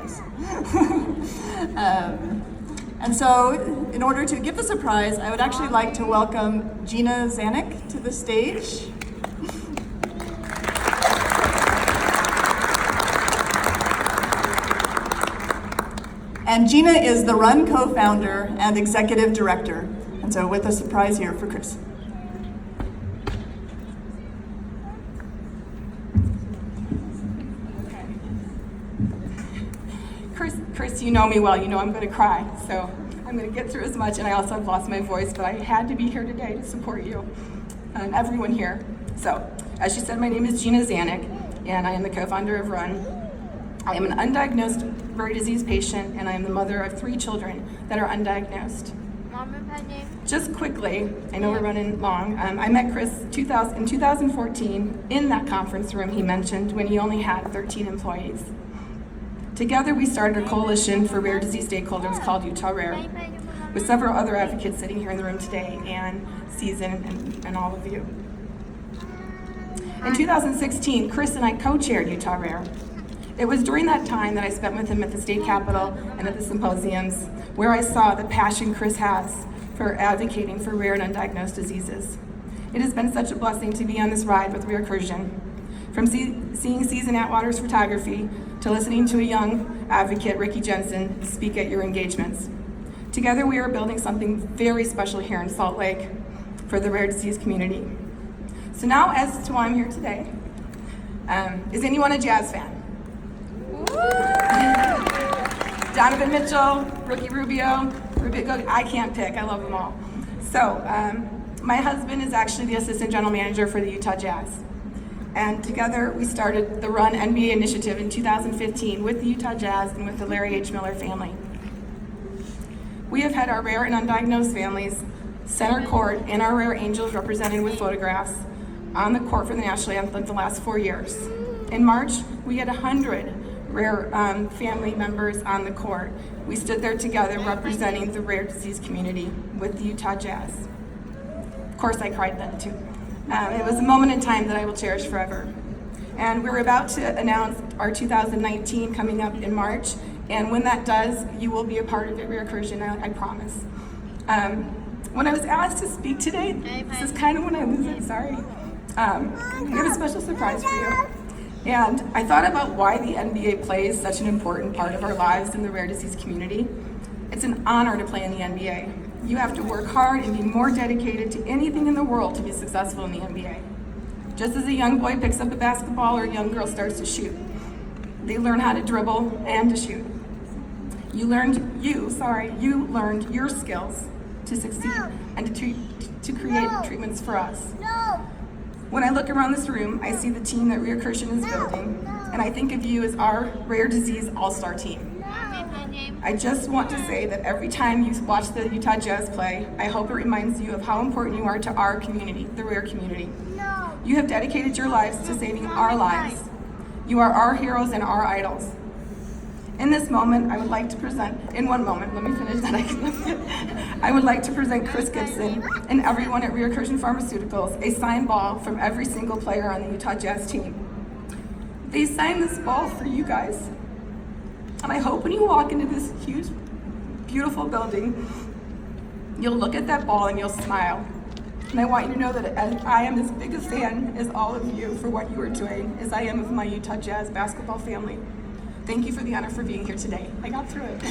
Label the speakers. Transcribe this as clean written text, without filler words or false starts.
Speaker 1: surprise. And so, in order to give the surprise, I would actually like to welcome Gina Zanuck to the stage. And Gina is the Run co-founder and executive director. And so with a surprise here for Chris.
Speaker 2: Chris, you know me well, you know I'm going to cry, so I'm going to get through as much, and I also have lost my voice, but I had to be here today to support you and everyone here. So, as she said, my name is Gina Zanuck, and I am the co-founder of Run. I am an undiagnosed rare disease patient, and I am the mother of 3 children that are undiagnosed.
Speaker 3: Mom and Dad name?
Speaker 2: Just quickly, I know we're running long, I met Chris in 2014 in that conference room he mentioned when he only had 13 employees. Together we started a coalition for rare disease stakeholders called Utah Rare, with several other advocates sitting here in the room today, and Susan and all of you. In 2016, Chris and I co-chaired Utah Rare. It was during that time that I spent with him at the state capitol and at the symposiums where I saw the passion Chris has for advocating for rare and undiagnosed diseases. It has been such a blessing to be on this ride with Recursion. From seeing Susan Atwater's photography to listening to a young advocate, Ricky Jensen, speak at your engagements. Together we are building something very special here in Salt Lake for the rare disease community. So now, as to why I'm here today, is anyone a jazz fan? Donovan Mitchell, Ricky Rubio, I can't pick, I love them all. So, my husband is actually the assistant general manager for the Utah Jazz. And together we started the Run NBA initiative in 2015 with the Utah Jazz and with the Larry H. Miller family. We have had our rare and undiagnosed families center court and our rare angels represented with photographs on the court for the national anthem the last 4 years. In March, we had 100 rare family members on the court. We stood there together representing the rare disease community with the Utah Jazz. Of course, I cried then too. It was a moment in time that I will cherish forever. And we're about to announce our 2019 coming up in March, and when that does, you will be a part of it, Recursion, I promise. When I was asked to speak today, this is kind of when I lose it, sorry. We have a special surprise for you. And I thought about why the NBA plays such an important part of our lives in the rare disease community. It's an honor to play in the NBA. You have to work hard and be more dedicated to anything in the world to be successful in the NBA. Just as a young boy picks up a basketball or a young girl starts to shoot, they learn how to dribble and to shoot. You learned your skills to succeed and to create treatments for us. When I look around this room, I see the team that Recursion is building, and I think of you as our rare disease all-star team. I just want to say that every time you watch the Utah Jazz play, I hope it reminds you of how important you are to our community, the rare community. You have dedicated your lives to saving our lives. You are our heroes and our idols. In this moment, I would like to present, in one moment, let me finish that. I would like to present Chris Gibson and everyone at Recursion Pharmaceuticals a signed ball from every single player on the Utah Jazz team. They signed this ball for you guys. And I hope when you walk into this huge, beautiful building, you'll look at that ball and you'll smile. And I want you to know that I am as big a fan as all of you for what you are doing as I am of my Utah Jazz basketball family. Thank you for the honor for being here today. I got through it.